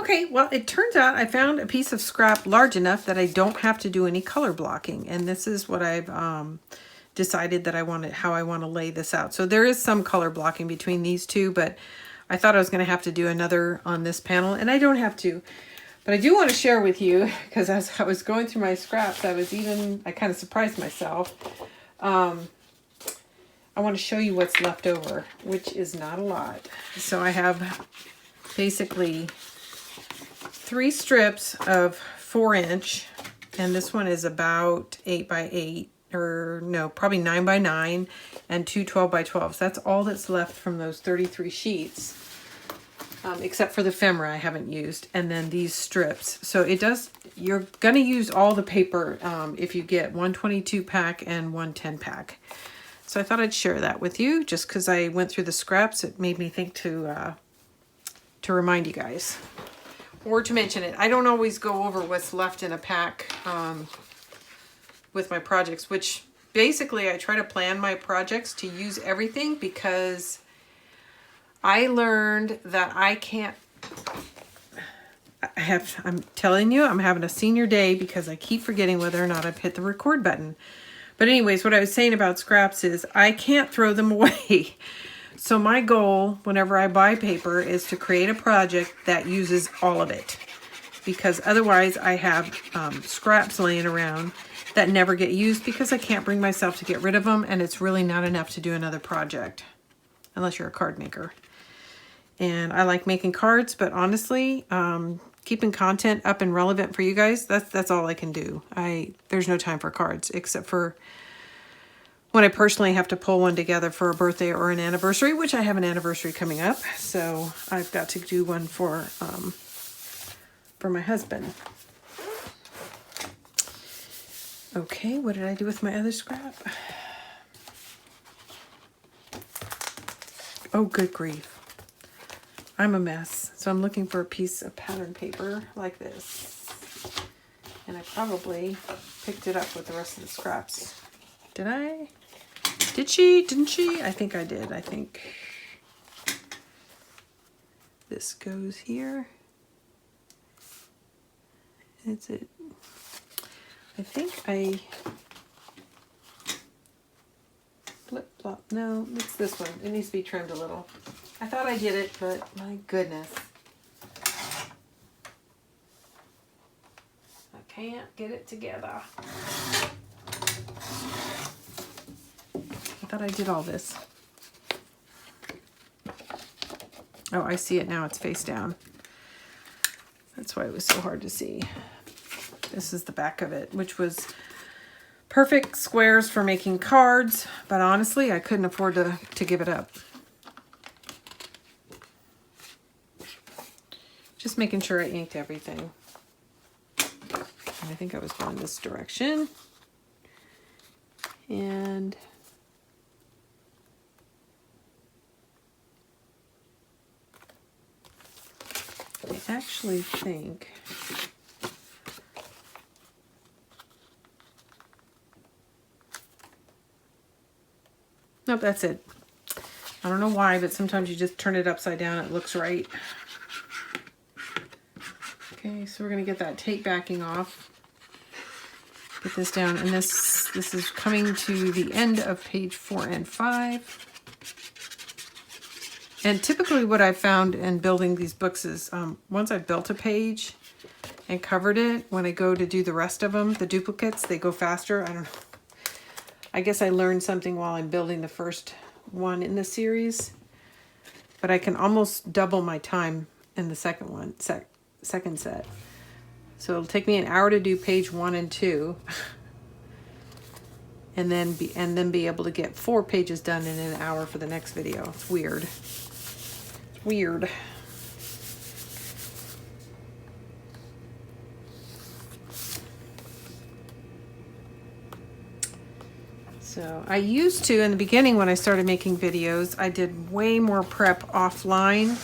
Okay, well, it turns out I found a piece of scrap large enough that I don't have to do any color blocking. And this is what I've decided that how I want to lay this out. So there is some color blocking between these two, but I thought I was going to have to do another on this panel, and I don't have to. But I do want to share with you, because as I was going through my scraps, I kind of surprised myself. I want to show you what's left over, which is not a lot. So I have basically 3 strips of 4-inch, and this one is about 8 by 8, or no, probably 9 by 9, and 2 12 by 12s. That's all that's left from those 33 sheets, except for the ephemera I haven't used, and then these strips. So you're going to use all the paper if you get 122 pack and 110 pack. So I thought I'd share that with you, just because I went through the scraps. It made me think to remind you guys, or to mention it. I don't always go over what's left in a pack with my projects, which basically I try to plan my projects to use everything, because I learned that I can't, I'm telling you, I'm having a senior day because I keep forgetting whether or not I've hit the record button. But anyways, what I was saying about scraps is I can't throw them away. So my goal whenever I buy paper is to create a project that uses all of it, because otherwise I have scraps laying around that never get used because I can't bring myself to get rid of them, and it's really not enough to do another project unless you're a card maker. And I like making cards, but honestly, keeping content up and relevant for you guys, that's all I can do. There's no time for cards, except for when I personally have to pull one together for a birthday or an anniversary, which I have an anniversary coming up. So I've got to do one for my husband. Okay, what did I do with my other scrap? Oh, good grief. I'm a mess. So I'm looking for a piece of pattern paper like this. And I probably picked it up with the rest of the scraps. Did I? Did she? Didn't she? I think I did. I think this goes here. Is it? I think I flip-flop. No, it's this one. It needs to be trimmed a little. I thought I did it, but my goodness. I can't get it together. I thought I did all this. Oh, I see it now. It's face down. That's why it was so hard to see. This is the back of it, which was perfect squares for making cards, but honestly, I couldn't afford to give it up. Just making sure I inked everything. And I think I was going this direction. And I actually think nope, that's it. I don't know why, but sometimes you just turn it upside down, it looks right. Okay, so we're going to get that tape backing off. Put this down, and this is coming to the end of page 4 and 5. And typically what I've found in building these books is once I've built a page and covered it, when I go to do the rest of them, the duplicates, they go faster. I don't know. I guess I learned something while I'm building the first one in the series, but I can almost double my time in the second one, second set. So it'll take me an hour to do page 1 and 2, and then be able to get 4 pages done in an hour for the next video. It's weird. It's weird. So I used to, in the beginning when I started making videos, I did way more prep offline,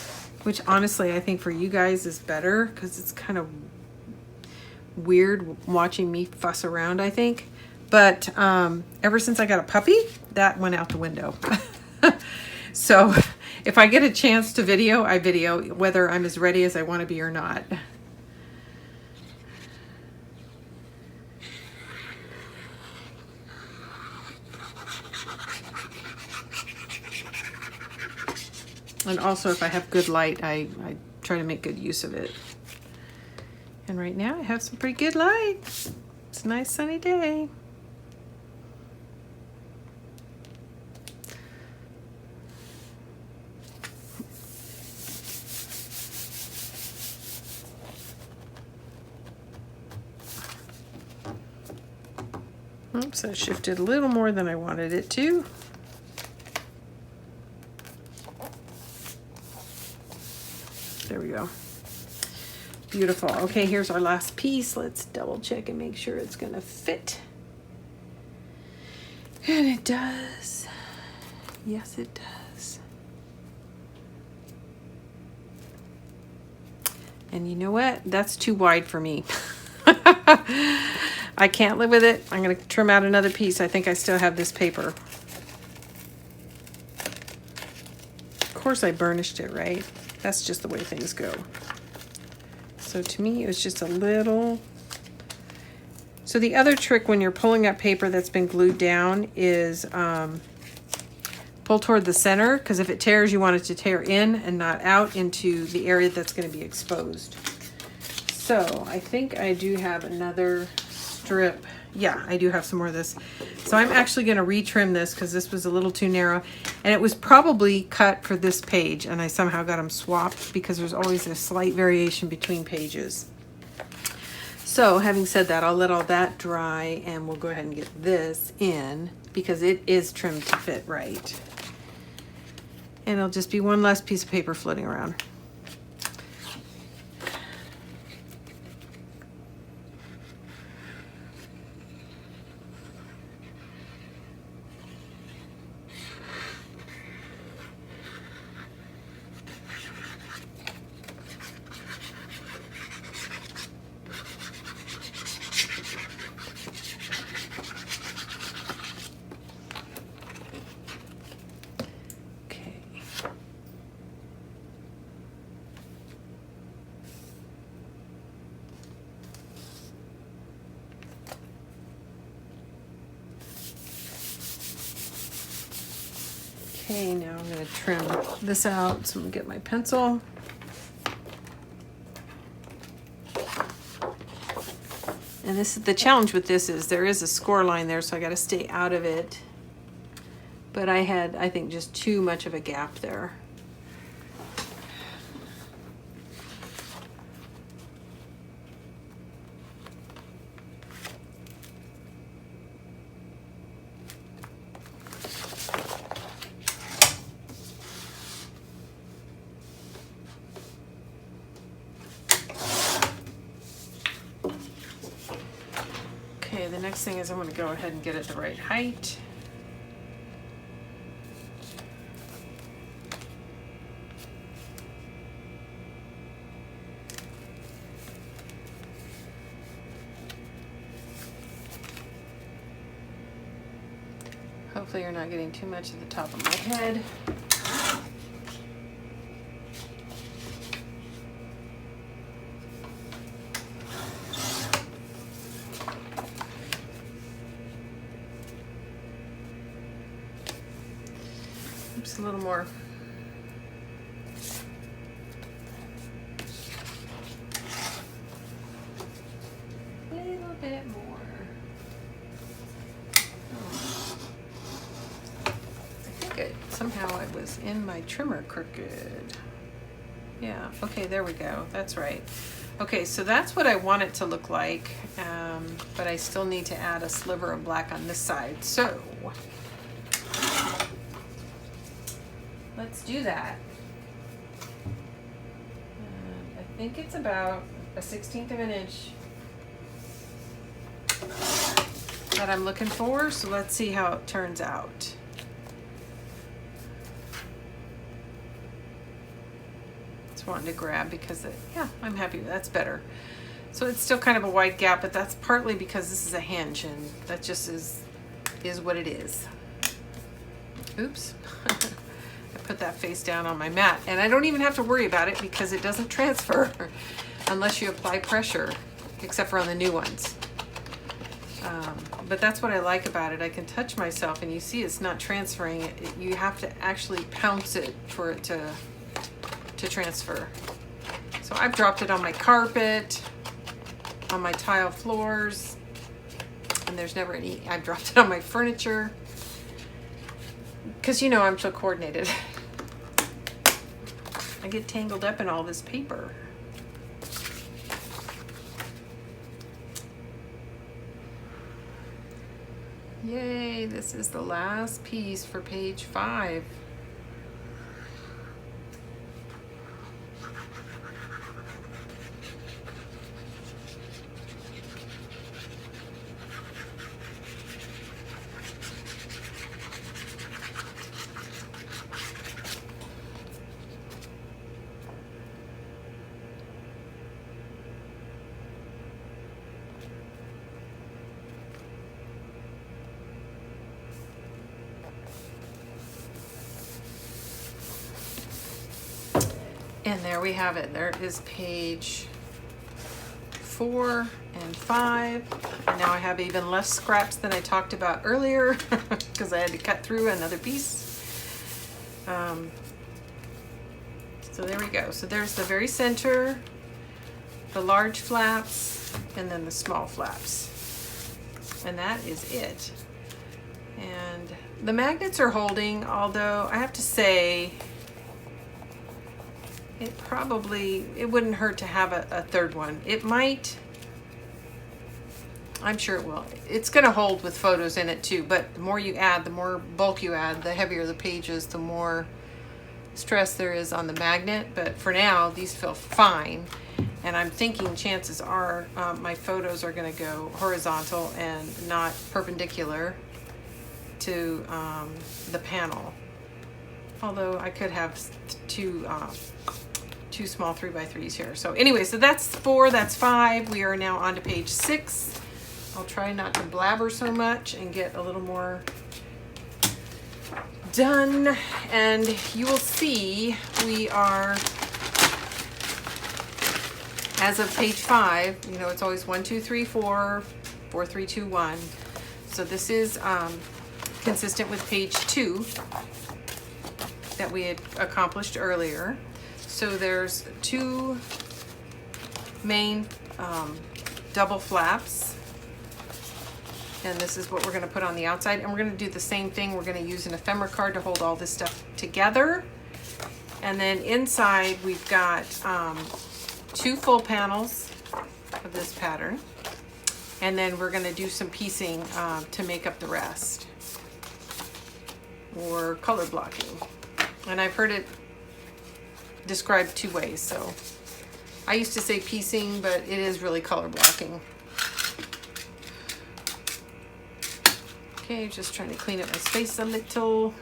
which honestly I think for you guys is better because it's kind of weird watching me fuss around, I think. But ever since I got a puppy, that went out the window. So If I get a chance to video, I video, whether I'm as ready as I want to be or not. And also, if I have good light, I try to make good use of it. And right now I have some pretty good light. It's a nice sunny day. Oops, I shifted a little more than I wanted it to. There we go. Beautiful. Okay, here's our last piece. Let's double check and make sure it's gonna fit. And it does. Yes, it does. And you know what? That's too wide for me. I can't live with it. I'm gonna trim out another piece. I think I still have this paper. Of course I burnished it, right? That's just the way things go. So to me, it was just a little. So the other trick when you're pulling up paper that's been glued down is pull toward the center, because if it tears, you want it to tear in and not out into the area that's going to be exposed. So I think I do have another strip. Yeah, I do have some more of this. So I'm actually going to retrim this because this was a little too narrow. And it was probably cut for this page, and I somehow got them swapped because there's always a slight variation between pages. So having said that, I'll let all that dry and we'll go ahead and get this in because it is trimmed to fit right. And it'll just be one less piece of paper floating around. Okay, now I'm going to trim this out. So I'm going to get my pencil. And this is the challenge with this is there is a score line there, so I got to stay out of it. But I had, I think, just too much of a gap there. Okay, the next thing is I'm going to go ahead and get it the right height. Hopefully you're not getting too much at the top of my head. Oops, a little more. A little bit more. Somehow I was in my trimmer crooked. Yeah, okay, there we go. That's right. Okay, so that's what I want it to look like, but I still need to add a sliver of black on this side. So let's do that. I think it's about a 1/16 of an inch that I'm looking for, so let's see how it turns out. Wanting to grab because yeah, I'm happy. That's better. So it's still kind of a wide gap, but that's partly because this is a hinge, and that just is what it is. Oops. I put that face down on my mat. And I don't even have to worry about it because it doesn't transfer unless you apply pressure, except for on the new ones. But that's what I like about it. I can touch myself and you see it's not transferring it. You have to actually pounce it for it to transfer. So I've dropped it on my carpet, on my tile floors, and there's never any, I've dropped it on my furniture because you know I'm so coordinated. I get tangled up in all this paper. Yay, this is the last piece for page 5. And there we have it. There is page 4 and 5. And now I have even less scraps than I talked about earlier because I had to cut through another piece. So there we go. So there's the very center, the large flaps, and then the small flaps. And that is it. And the magnets are holding, although I have to say, it wouldn't hurt to have a third one. It might, I'm sure it will. It's going to hold with photos in it too, but the more you add, the more bulk you add, the heavier the pages, the more stress there is on the magnet. But for now, these feel fine. And I'm thinking chances are my photos are going to go horizontal and not perpendicular to the panel. Although I could have two small 3x3s here. So anyway, so that's 4, that's 5. We are now on to page 6. I'll try not to blabber so much and get a little more done. And you will see we are, as of page 5, you know, it's always 1, 2, 3, 4, 4, 3, 2, 1. So this is consistent with page 2 that we had accomplished earlier. So there's 2 main double flaps, and this is what we're going to put on the outside. And we're going to do the same thing. We're going to use an ephemera card to hold all this stuff together. And then inside we've got 2 full panels of this pattern, and then we're going to do some piecing to make up the rest, or color blocking. And I've heard it described 2 ways. So I used to say piecing, but it is really color blocking. Okay, just trying to clean up my space a little.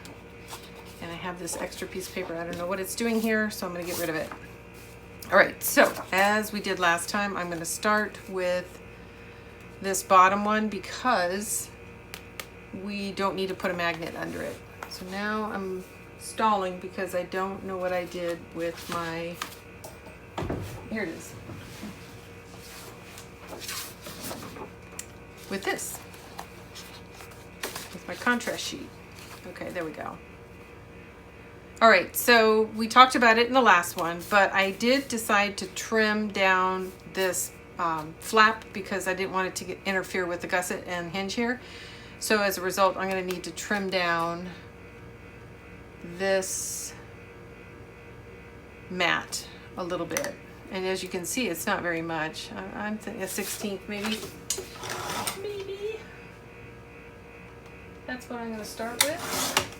And I have this extra piece of paper. I don't know what it's doing here, so I'm going to get rid of it. All right, so as we did last time, I'm going to start with this bottom one because we don't need to put a magnet under it. So now I'm stalling because I don't know what I did with my, here it is, with this, with my contrast sheet. Okay, there we go. All right, so we talked about it in the last one, but I did decide to trim down this flap because I didn't want it to interfere with the gusset and hinge here. So as a result, I'm going to need to trim down this mat a little bit. And as you can see, it's not very much. I'm thinking a 1/16 maybe. Maybe. That's what I'm going to start with.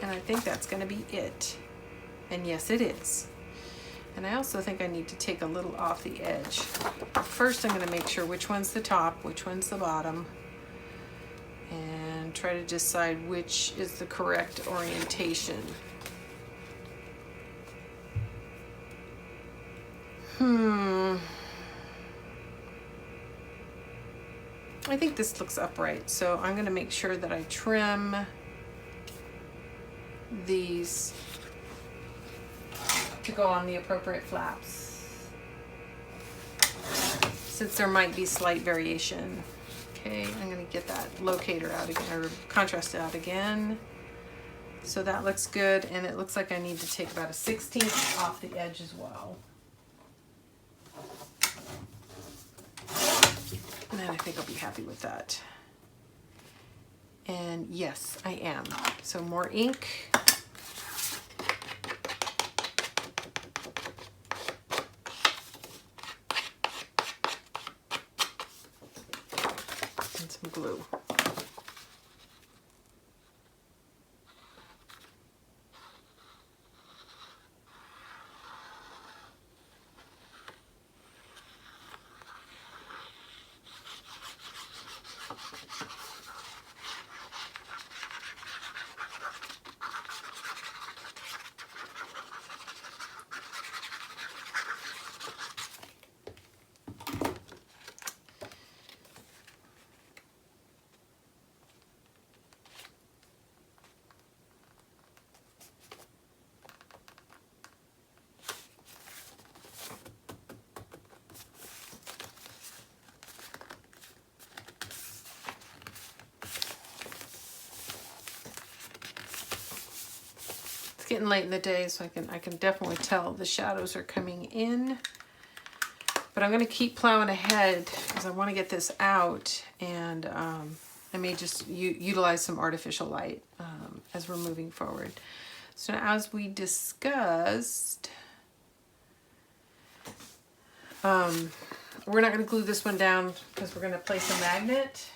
And I think that's going to be it. And yes, it is. And I also think I need to take a little off the edge. First, I'm going to make sure which one's the top, which one's the bottom, and try to decide which is the correct orientation. I think this looks upright, so I'm going to make sure that I trim these to go on the appropriate flaps, since there might be slight variation. Okay, I'm going to get that locator out again, or contrast out again. So that looks good, and it looks like I need to take about a 1/16 off the edge as well. And then I think I'll be happy with that. And yes, I am. So more ink. And some glue. It's getting late in the day, so I can definitely tell the shadows are coming in. But I'm going to keep plowing ahead because I want to get this out, and I may just utilize some artificial light as we're moving forward. So as we discussed, we're not going to glue this one down because we're going to place a magnet.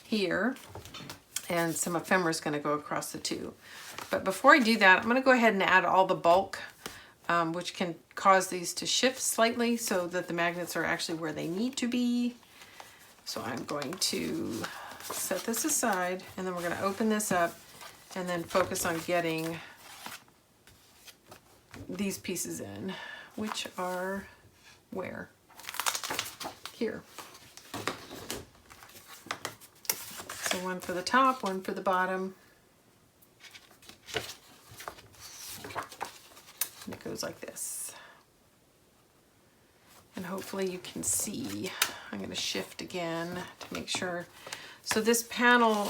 Here, and some ephemera is going to go across the two. But before I do that, I'm going to go ahead and add all the bulk, which can cause these to shift slightly so that the magnets are actually where they need to be. So I'm going to set this aside, and then we're going to open this up and then focus on getting these pieces in, which are where? Here. So one for the top, one for the bottom. And it goes like this. And hopefully you can see. I'm going to shift again to make sure. So this panel,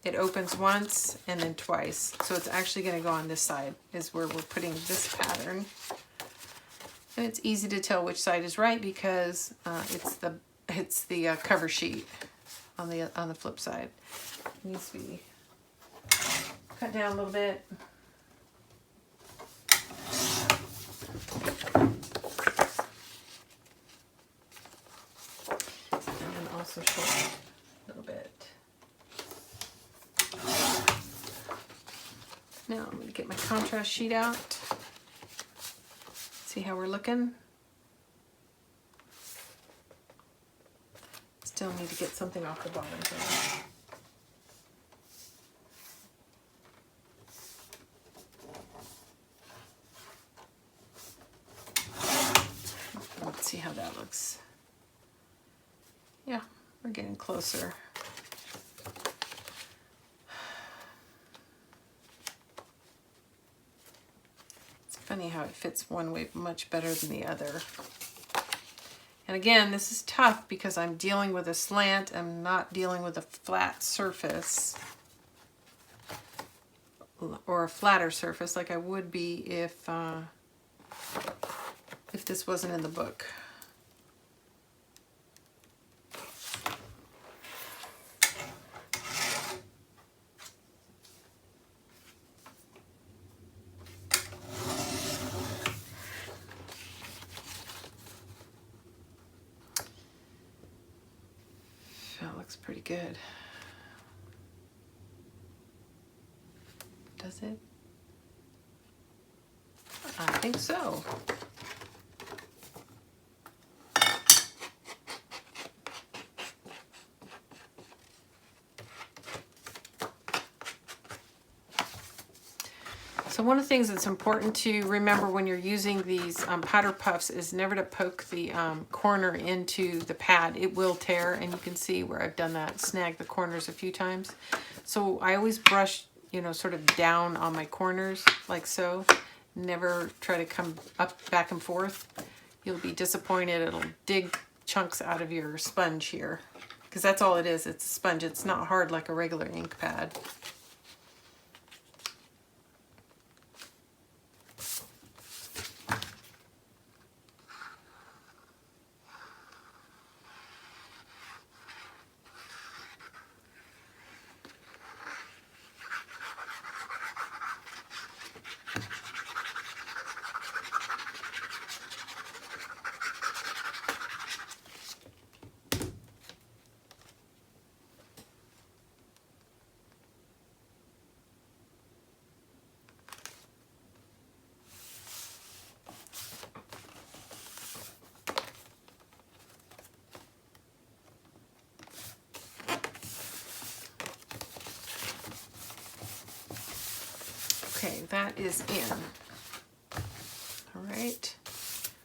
it opens once and then twice. So it's actually going to go on this side is where we're putting this pattern. And it's easy to tell which side is right because it's the cover sheet. On the flip side, it needs to be cut down a little bit. And then also short a little bit. Now I'm going to get my contrast sheet out. See how we're looking. Still need to get something off the bottom here. Let's see how that looks. Yeah, we're getting closer. It's funny how it fits one way much better than the other. And again, this is tough because I'm dealing with a slant. I'm not dealing with a flat surface or a flatter surface like I would be if this wasn't in the book. Pretty good. Does it? I think so. So one of the things that's important to remember when you're using these powder puffs is never to poke the corner into the pad. It will tear, and you can see where I've done that, snag the corners a few times. So I always brush, you know, sort of down on my corners like so. Never try to come up, back and forth. You'll be disappointed. It'll dig chunks out of your sponge here, because that's all it is. It's a sponge. It's not hard like a regular ink pad. Okay, that is in. All right.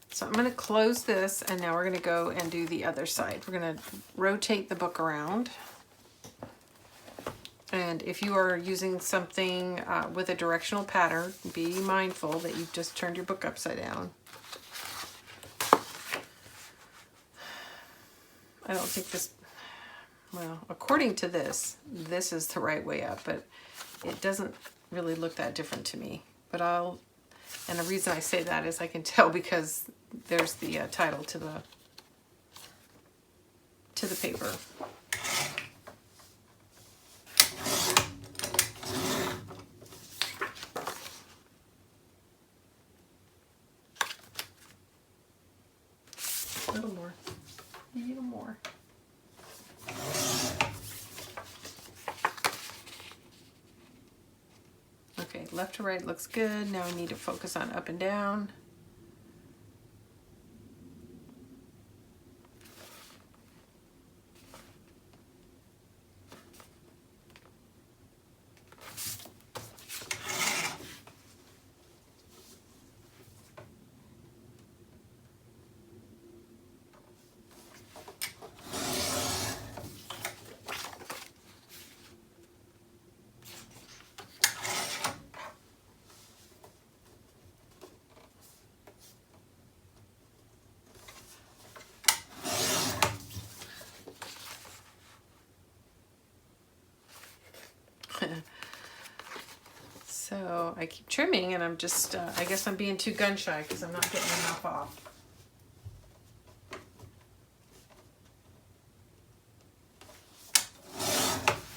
So I'm going to close this, and now we're going to go and do the other side. We're going to rotate the book around. And if you are using something with a directional pattern, be mindful that you've just turned your book upside down. I don't think this, well, according to this, this is the right way up, but it doesn't really look that different to me. But and the reason I say that is I can tell because there's the title to the paper. A little more. A little more. Okay, left to right looks good. Now we need to focus on up and down. So I keep trimming, and I'm just, I guess I'm being too gun shy because I'm not getting enough off.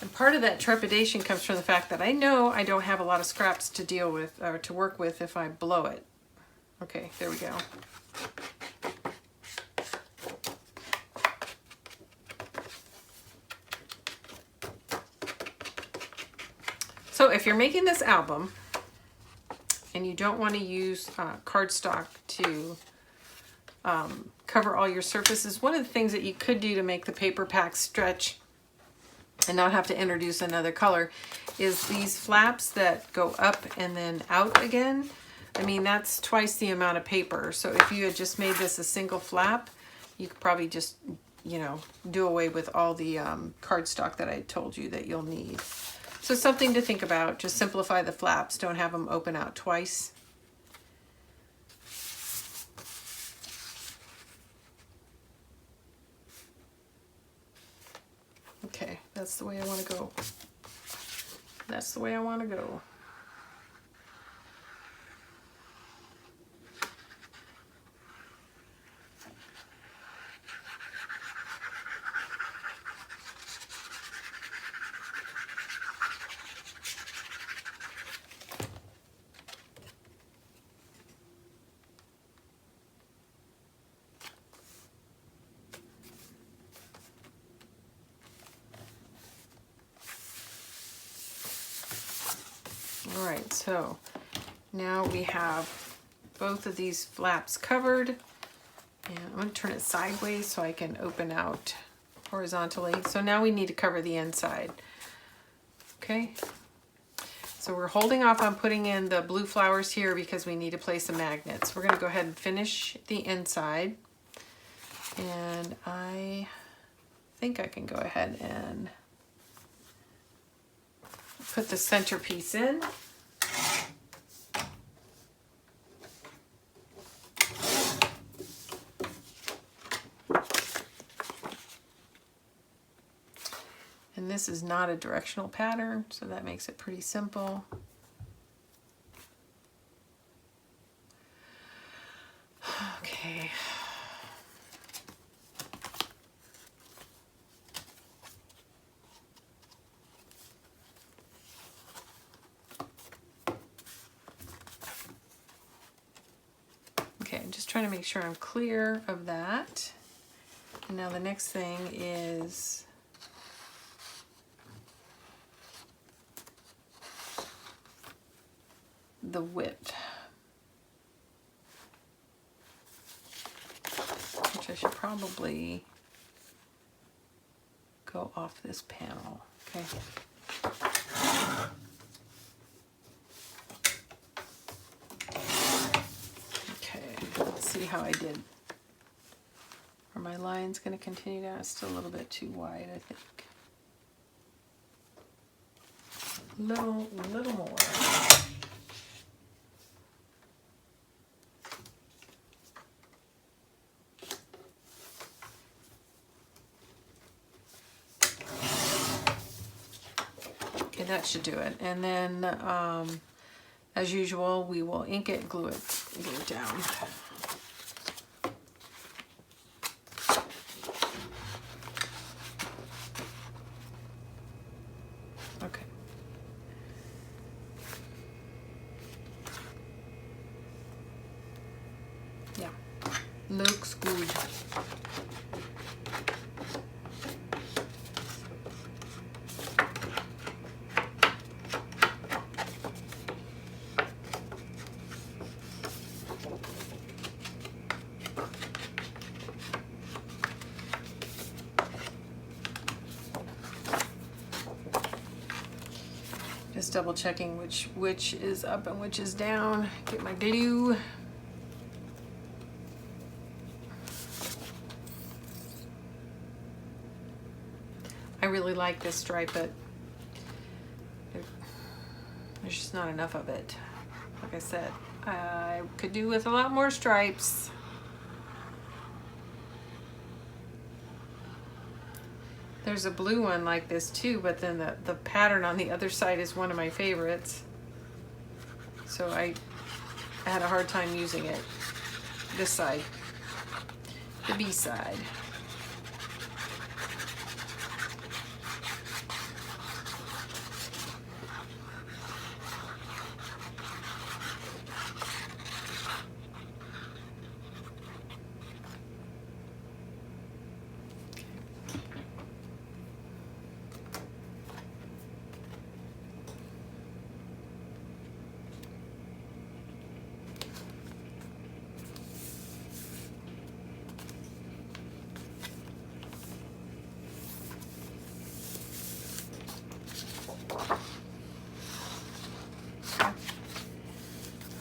And part of that trepidation comes from the fact that I know I don't have a lot of scraps to deal with or to work with if I blow it. Okay, there we go. So if you're making this album and you don't want to use cardstock to cover all your surfaces, one of the things that you could do to make the paper pack stretch and not have to introduce another color is these flaps that go up and then out again. I mean, that's twice the amount of paper. So if you had just made this a single flap, you could probably just, you know, do away with all the cardstock that I told you that you'll need. So something to think about, just simplify the flaps, don't have them open out twice. Okay, that's the way I want to go. That's the way I want to go. All right, so now we have both of these flaps covered, and I'm going to turn it sideways so I can open out horizontally. So now we need to cover the inside. Okay, So we're holding off on putting in the blue flowers here because we need to place some magnets. We're going to go ahead and finish the inside. And I think I can go ahead and put the centerpiece in. And this is not a directional pattern, so that makes it pretty simple. Okay. Okay, I'm just trying to make sure I'm clear of that. And now the next thing is the width, which I should probably go off this panel. Okay. Okay, let's see how I did. Are my lines going to continue down? It's still a little bit too wide, I think. Little more. Okay, that should do it. And then, as usual, we will ink it, glue it down. Okay. Yeah, looks good. Just double checking which is up and which is down. Get my glue. I really like this stripe, but there's just not enough of it. Like I said, I could do with a lot more stripes. There's a blue one like this too, but then the pattern on the other side is one of my favorites. So I had a hard time using it. This side, the B side.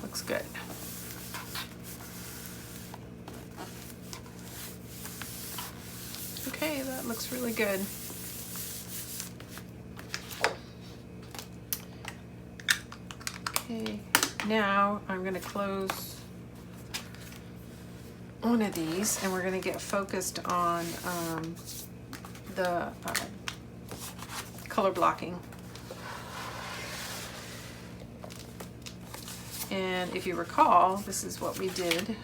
Looks good. Okay, that looks really good. Okay, now I'm going to close one of these and we're going to get focused on the color blocking. And if you recall, this is what we did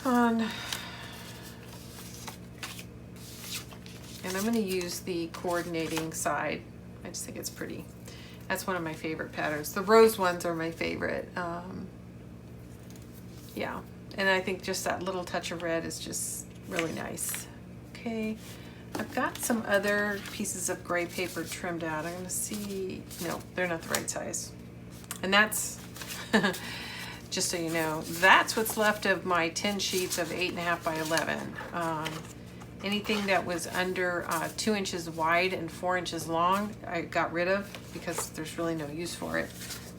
on, and I'm going to use the coordinating side. I just think it's pretty. That's one of my favorite patterns. The rose ones are my favorite. Yeah, and I think just that little touch of red is just really nice. Okay. I've got some other pieces of gray paper trimmed out. I'm gonna see, no, they're not the right size. And that's, just so you know, that's what's left of my 10 sheets of 8.5 by 11. Anything that was under 2 inches wide and 4 inches long, I got rid of because there's really no use for it.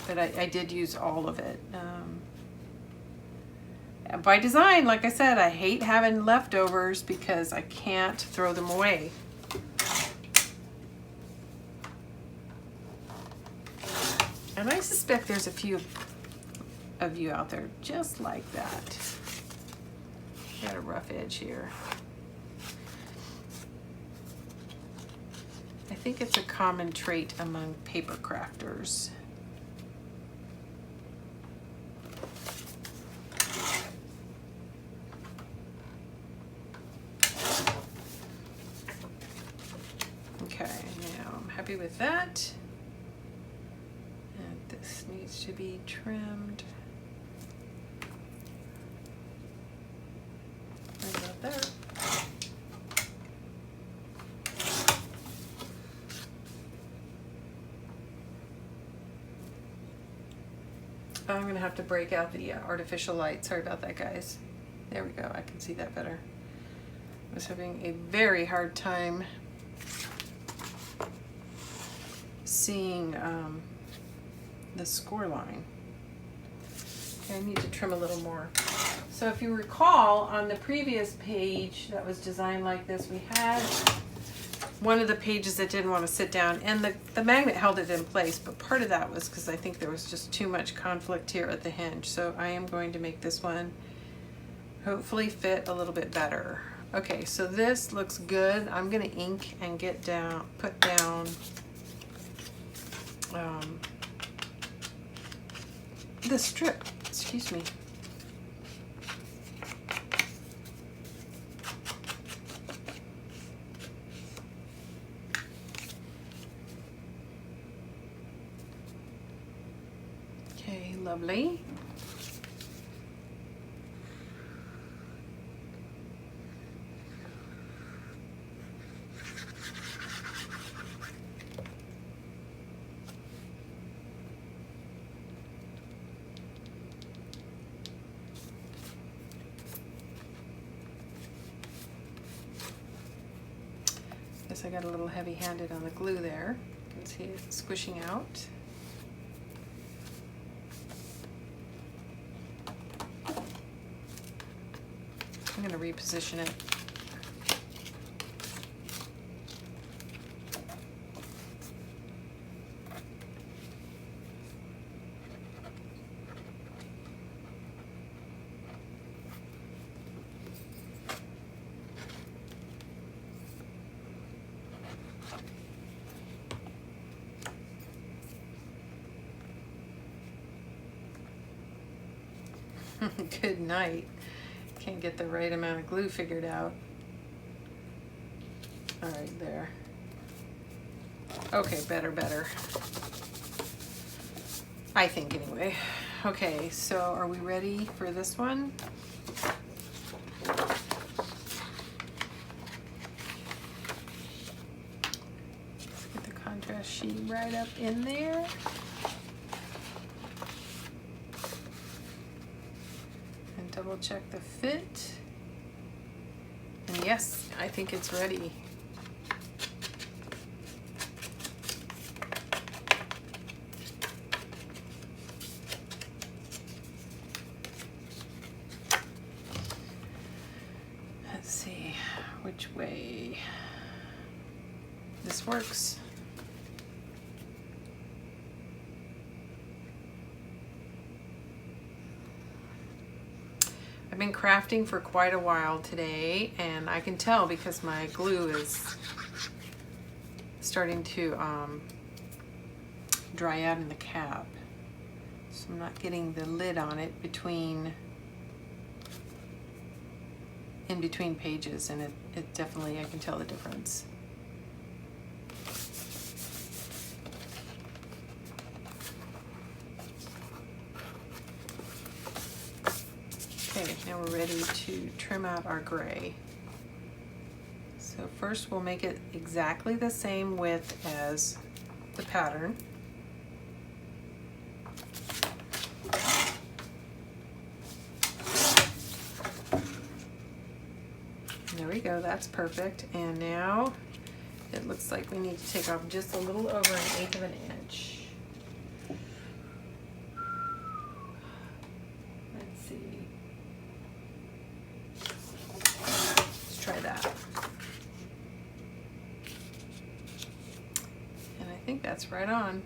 But I did use all of it. By design, like I said, I hate having leftovers because I can't throw them away. And I suspect there's a few of you out there just like that. Got a rough edge here. I think it's a common trait among paper crafters. Okay, now I'm happy with that. And this needs to be trimmed. Right about there. I'm gonna have to break out the artificial light. Sorry about that, guys. There we go, I can see that better. I was having a very hard time seeing the score line. Okay, I need to trim a little more. So if you recall, on the previous page that was designed like this, we had one of the pages that didn't want to sit down, and the magnet held it in place, but part of that was because I think there was just too much conflict here at the hinge. So I am going to make this one hopefully fit a little bit better. Okay, so this looks good. I'm gonna ink and put down the strip, excuse me. Okay, lovely. Guess I got a little heavy-handed on the glue there. You can see it squishing out. I'm going to reposition it. Good night. Can't get the right amount of glue figured out. All right, there. Okay, better. I think anyway. Okay, so are we ready for this one? Let's get the contrast sheet right up in there. Double check the fit. And yes, I think it's ready. Let's see which way this works. I've been crafting for quite a while today, and I can tell because my glue is starting to dry out in the cap. So I'm not getting the lid on it in between pages, and it definitely, I can tell the difference. Okay, now we're ready to trim out our gray. So first we'll make it exactly the same width as the pattern. There we go, that's perfect. And now it looks like we need to take off just a little over 1/8 of an inch. Let's see. Let's try that. And I think that's right on.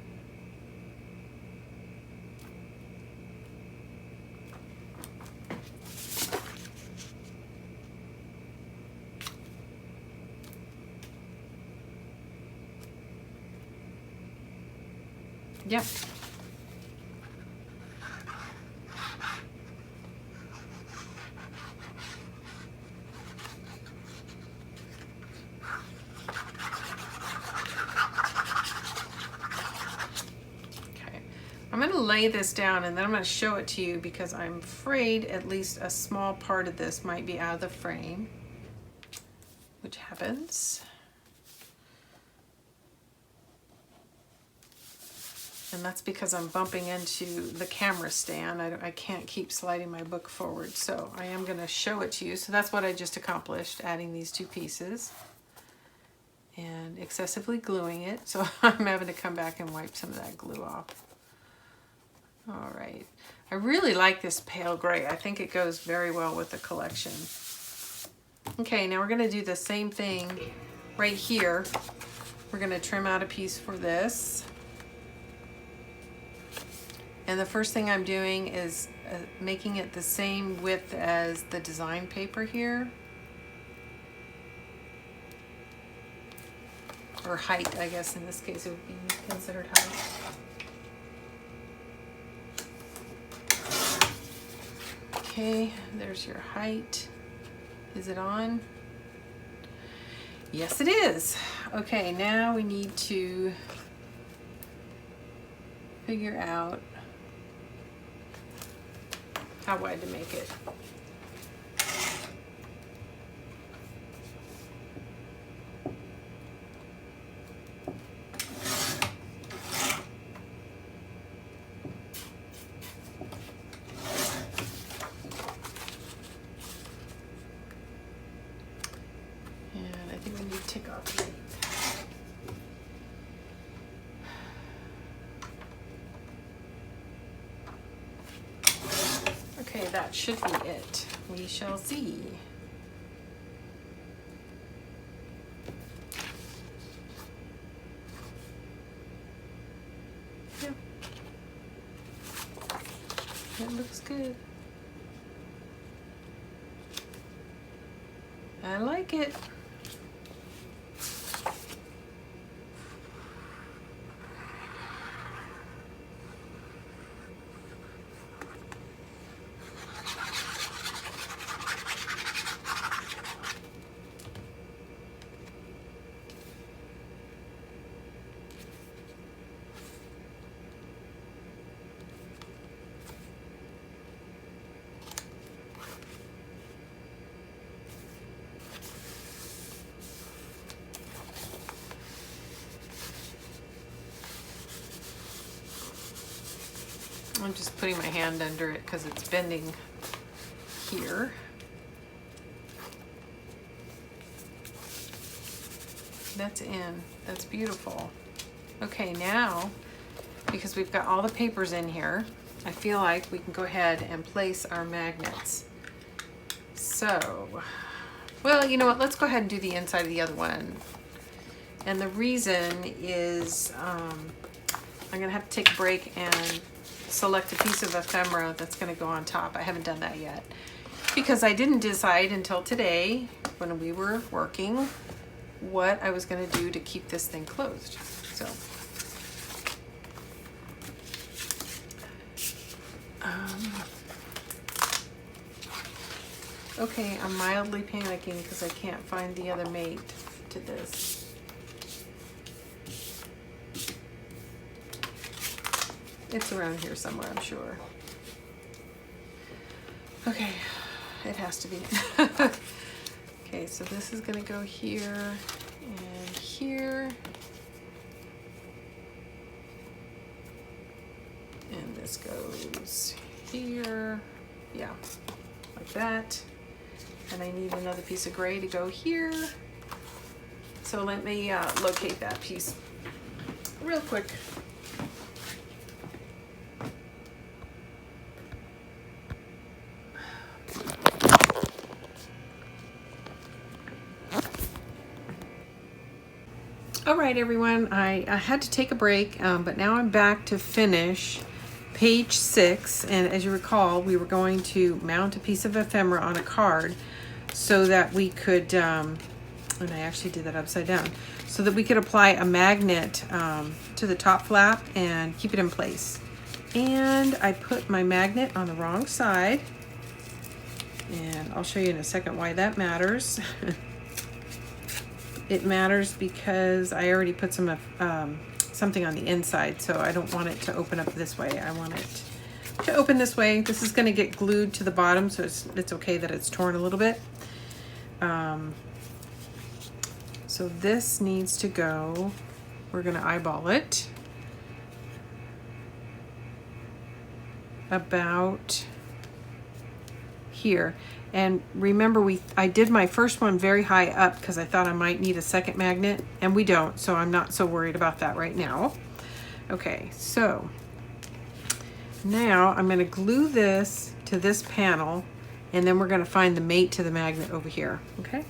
Yep. Okay. I'm going to lay this down and then I'm going to show it to you because I'm afraid at least a small part of this might be out of the frame, which happens. And that's because I'm bumping into the camera stand. I can't keep sliding my book forward, so I am going to show it to you. So that's what I just accomplished, adding these two pieces and excessively gluing it. So I'm having to come back and wipe some of that glue off. All right. I really like this pale gray. I think it goes very well with the collection. Okay, now we're going to do the same thing right here. We're going to trim out a piece for this. And the first thing I'm doing is making it the same width as the design paper here. Or height, I guess in this case it would be considered height. Okay, there's your height. Is it on? Yes, it is. Okay, now we need to figure out how wide to make it. And I think we need to take off the tape. Okay, that should be it. We shall see. Yeah. It looks good. I like it. I'm just putting my hand under it because it's bending here. That's in. That's beautiful. Okay, now, because we've got all the papers in here, I feel like we can go ahead and place our magnets. So, well, you know what? Let's go ahead and do the inside of the other one. And the reason is I'm going to have to take a break and select a piece of ephemera that's going to go on top. I haven't done that yet because I didn't decide until today when we were working what I was going to do to keep this thing closed. So okay, I'm mildly panicking because I can't find the other mate to this. It's around here somewhere, I'm sure. Okay, it has to be. Okay, so this is gonna go here and here. And this goes here. Yeah, like that. And I need another piece of gray to go here. So let me locate that piece real quick. All right, everyone, I had to take a break, but now I'm back to finish page 6. And as you recall, we were going to mount a piece of ephemera on a card so that we could, and I actually did that upside down, so that we could apply a magnet to the top flap and keep it in place. And I put my magnet on the wrong side, and I'll show you in a second why that matters. It matters because I already put some something on the inside, so I don't want it to open up this way. I want it to open this way. This is going to get glued to the bottom, so it's okay that it's torn a little bit. So this needs to go. We're going to eyeball it about here. And remember, I did my first one very high up because I thought I might need a second magnet, and we don't, so I'm not so worried about that right now. Okay, so now I'm going to glue this to this panel, and then we're going to find the mate to the magnet over here, okay?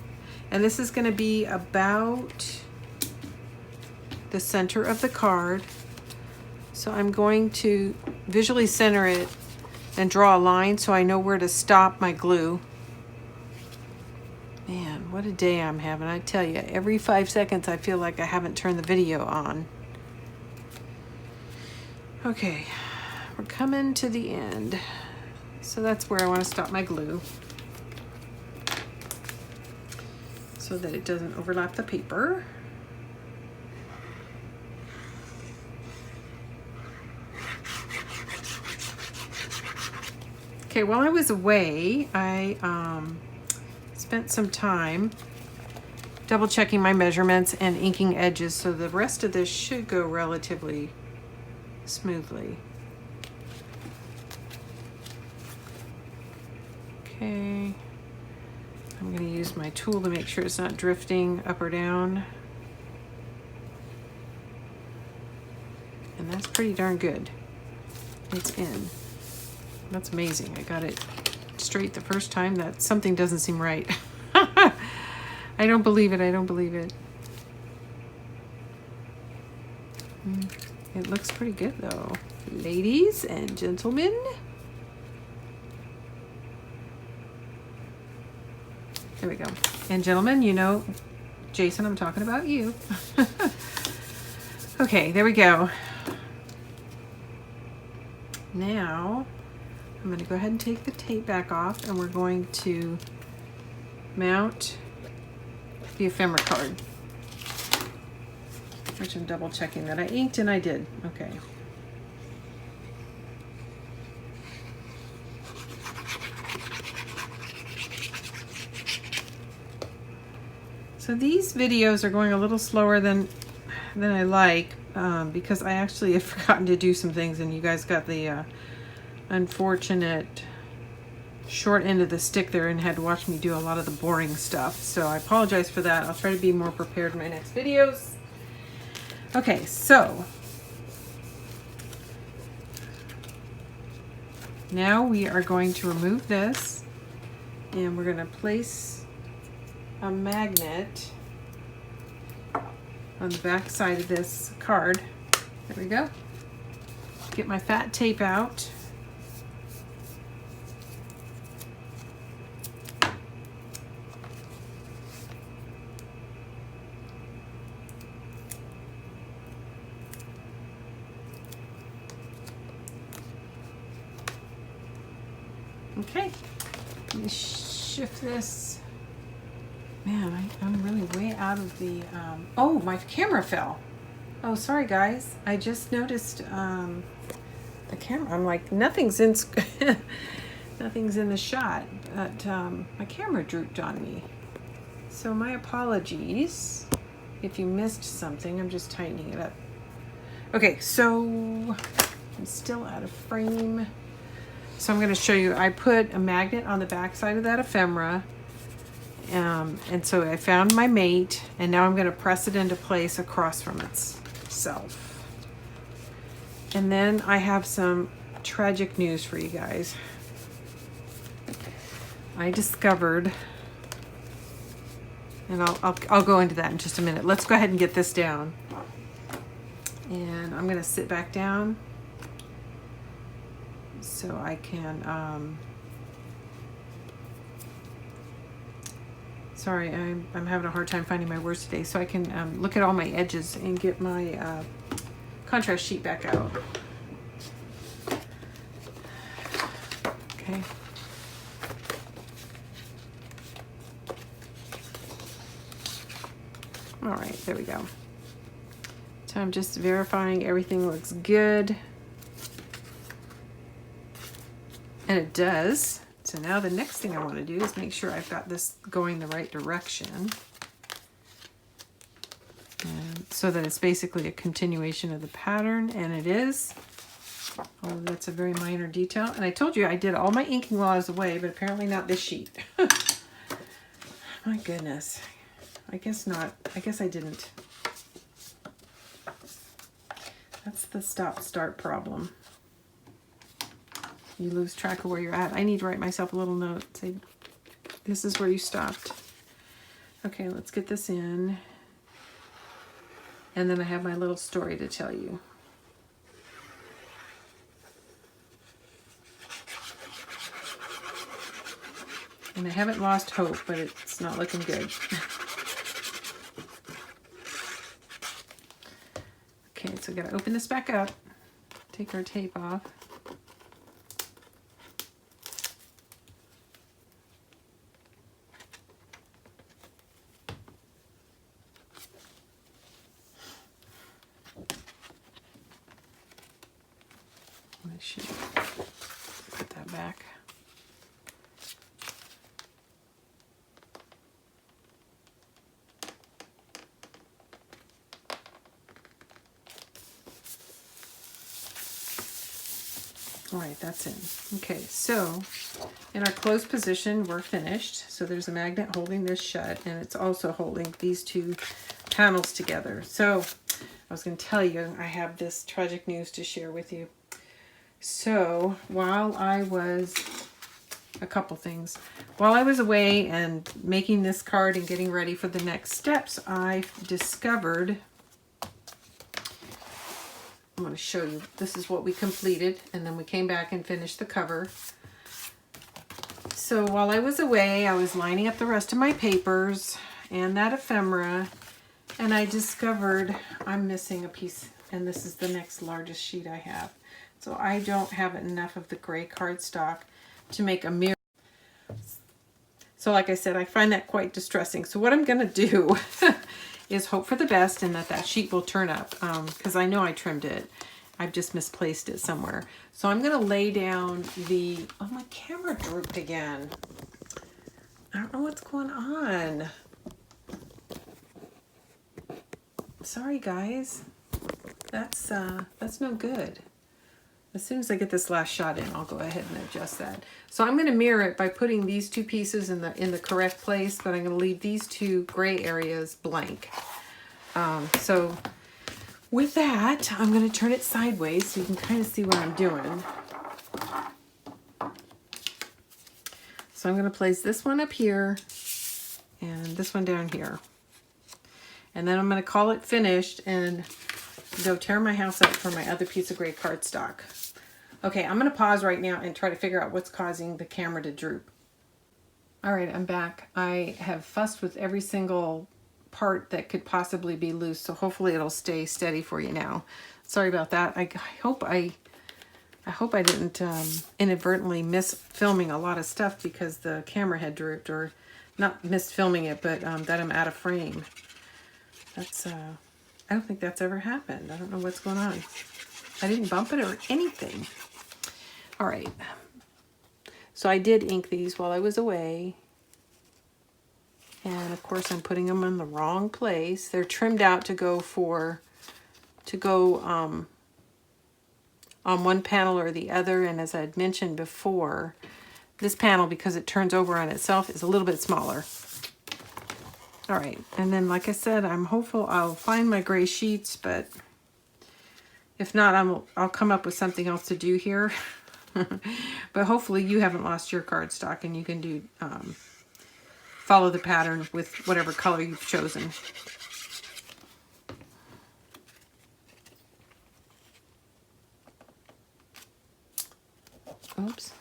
And this is going to be about the center of the card. So I'm going to visually center it and draw a line so I know where to stop my glue. Man, what a day I'm having. I tell you, every 5 seconds I feel like I haven't turned the video on. Okay, we're coming to the end. So that's where I want to stop my glue so that it doesn't overlap the paper. Okay, while I was away, I spent some time double checking my measurements and inking edges, so the rest of this should go relatively smoothly. Okay, I'm going to use my tool to make sure it's not drifting up or down. And that's pretty darn good. It's in. That's amazing. I got it straight the first time. That something doesn't seem right. I don't believe it. I don't believe it. It looks pretty good though. Ladies and gentlemen. There we go. And gentlemen, you know, Jason, I'm talking about you. Okay, there we go. Now, I'm going to go ahead and take the tape back off, and we're going to mount the ephemera card, which I'm double checking that I inked, and I did. Okay. So these videos are going a little slower than I like, because I actually have forgotten to do some things, and you guys got the unfortunate short end of the stick there and had to watch me do a lot of the boring stuff. So I apologize for that. I'll try to be more prepared in my next videos. Okay, so now we are going to remove this, and we're going to place a magnet on the back side of this card. There we go. Get my fat tape out. Okay, let me shift this. Man, I'm really way out of the, oh, my camera fell. Oh, sorry guys. I just noticed the camera. I'm like, nothing's in nothing's in the shot, but my camera drooped on me. So my apologies if you missed something. I'm just tightening it up. Okay, so I'm still out of frame. So I'm going to show you, I put a magnet on the back side of that ephemera. And so I found my mate, and now I'm going to press it into place across from itself. And then I have some tragic news for you guys. I discovered, and I'll go into that in just a minute. Let's go ahead and get this down. And I'm going to sit back down so I can, sorry, I'm having a hard time finding my words today, so I can look at all my edges and get my contrast sheet back out. Okay. All right, there we go. So I'm just verifying everything looks good. And it does. So now the next thing I want to do is make sure I've got this going the right direction. And so that it's basically a continuation of the pattern, and it is. Oh, that's a very minor detail. And I told you I did all my inking while I was away, but apparently not this sheet. My goodness. I guess not. I guess I didn't. That's the stop-start problem. You lose track of where you're at. I need to write myself a little note. Say, this is where you stopped. Okay, let's get this in. And then I have my little story to tell you. And I haven't lost hope, but it's not looking good. Okay, so I gotta open this back up. Take our tape off. I should put that back. All right, that's in. Okay, so in our closed position, we're finished. So there's a magnet holding this shut, and it's also holding these two panels together. So I was going to tell you, I have this tragic news to share with you. So while I was, a couple things. While I was away and making this card and getting ready for the next steps, I discovered, I'm going to show you, this is what we completed, and then we came back and finished the cover. So while I was away, I was lining up the rest of my papers and that ephemera, and I discovered I'm missing a piece, and this is the next largest sheet I have. So I don't have enough of the gray cardstock to make a mirror. So like I said, I find that quite distressing. So what I'm going to do is hope for the best and that sheet will turn up, because I know I trimmed it. I've just misplaced it somewhere. So I'm going to lay down the, oh, my camera drooped again. I don't know what's going on. Sorry, guys. That's no good. As soon as I get this last shot in, I'll go ahead and adjust that. So I'm going to mirror it by putting these two pieces in the correct place, but I'm going to leave these two gray areas blank. So with that, I'm going to turn it sideways so you can kind of see what I'm doing. So I'm going to place this one up here and this one down here. And then I'm going to call it finished and go tear my house up for my other piece of gray cardstock. Okay, I'm going to pause right now and try to figure out what's causing the camera to droop. All right, I'm back. I have fussed with every single part that could possibly be loose, so hopefully it'll stay steady for you now. Sorry about that. I hope I didn't inadvertently miss filming a lot of stuff because the camera had drooped, or not missed filming it, but that I'm out of frame. That's I don't think that's ever happened. I don't know what's going on. I didn't bump it or anything. All right. So I did ink these while I was away. And of course I'm putting them in the wrong place. They're trimmed out to go on one panel or the other. And as I had mentioned before, this panel, because it turns over on itself, is a little bit smaller. All right, and then like I said, I'm hopeful I'll find my gray sheets, but if not, I'll come up with something else to do here. But hopefully you haven't lost your cardstock and you can do follow the pattern with whatever color you've chosen. Oops,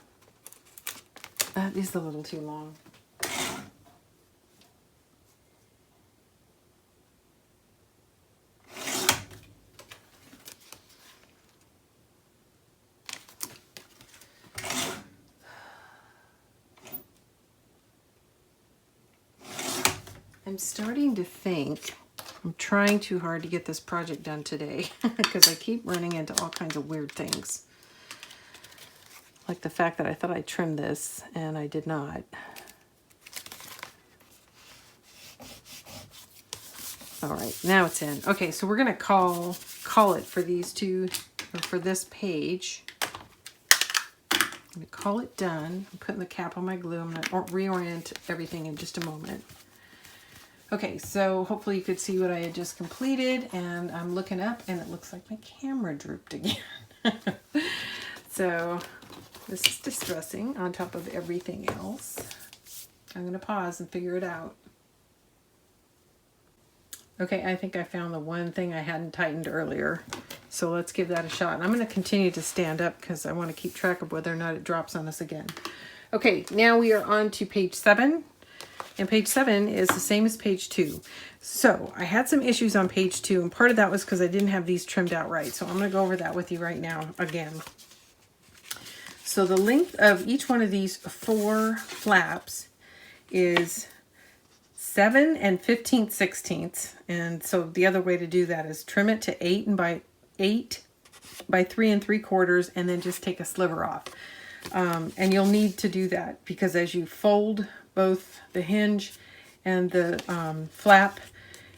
that is a little too long. I'm starting to think I'm trying too hard to get this project done today because I keep running into all kinds of weird things. Like the fact that I thought I trimmed this and I did not. All right, now it's in. Okay, so we're gonna call it for these two, or for this page. I'm gonna call it done. I'm putting the cap on my glue. I'm gonna reorient everything in just a moment. Okay, so hopefully you could see what I had just completed, and I'm looking up and it looks like my camera drooped again. So this is distressing on top of everything else. I'm gonna pause and figure it out. Okay, I think I found the one thing I hadn't tightened earlier. So let's give that a shot. And I'm gonna continue to stand up because I wanna keep track of whether or not it drops on us again. Okay, now we are on to page 7. And page 7 is the same as page 2. So I had some issues on page 2, and part of that was because I didn't have these trimmed out right. So I'm going to go over that with you right now again. So the length of each one of these 4 flaps is 7 15/16. And so the other way to do that is trim it to 8 by 3 3/4, and then just take a sliver off. And you'll need to do that because as you fold both the hinge and the flap,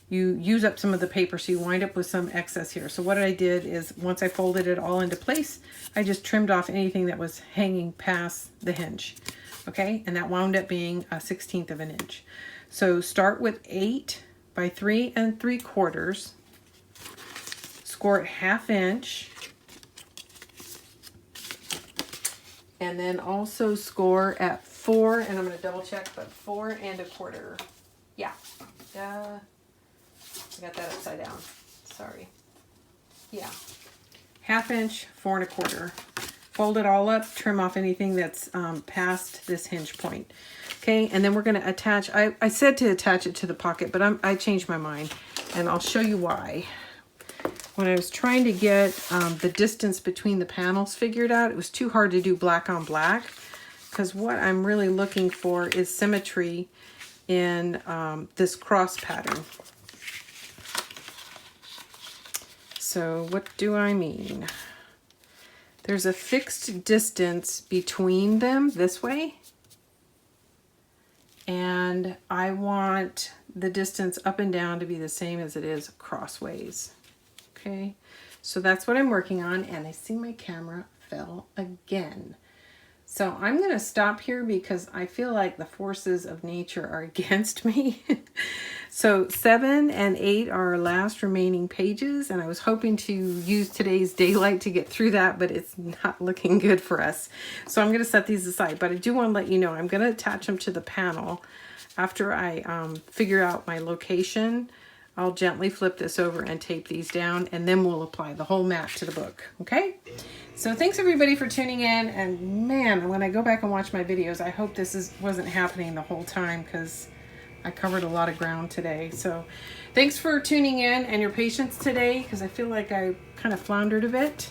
you use up some of the paper, so you wind up with some excess here. So what I did is, once I folded it all into place, I just trimmed off anything that was hanging past the hinge. Okay, and that wound up being a 1/16 of an inch. So start with 8 by 3 3/4, score it 1/2 inch, and then also score at 4, and I'm going to double check, but 4 1/4. Yeah. I got that upside down. Sorry. Yeah. 1/2 inch, 4 1/4. Fold it all up, trim off anything that's past this hinge point. Okay, and then we're going to attach, I said to attach it to the pocket, but I changed my mind, and I'll show you why. When I was trying to get the distance between the panels figured out, it was too hard to do black on black, because what I'm really looking for is symmetry in this cross pattern. So what do I mean? There's a fixed distance between them this way, and I want the distance up and down to be the same as it is crossways. Okay, so that's what I'm working on, and I see my camera fell again. So I'm going to stop here because I feel like the forces of nature are against me. So 7 and 8 are our last remaining pages, and I was hoping to use today's daylight to get through that, but it's not looking good for us. So I'm going to set these aside, but I do want to let you know I'm going to attach them to the panel after I figure out my location. I'll gently flip this over and tape these down, and then we'll apply the whole map to the book, okay? So thanks everybody for tuning in, and man, when I go back and watch my videos, I hope this wasn't happening the whole time, because I covered a lot of ground today. So thanks for tuning in and your patience today, because I feel like I kind of floundered a bit.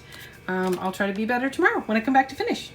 I'll try to be better tomorrow when I come back to finish.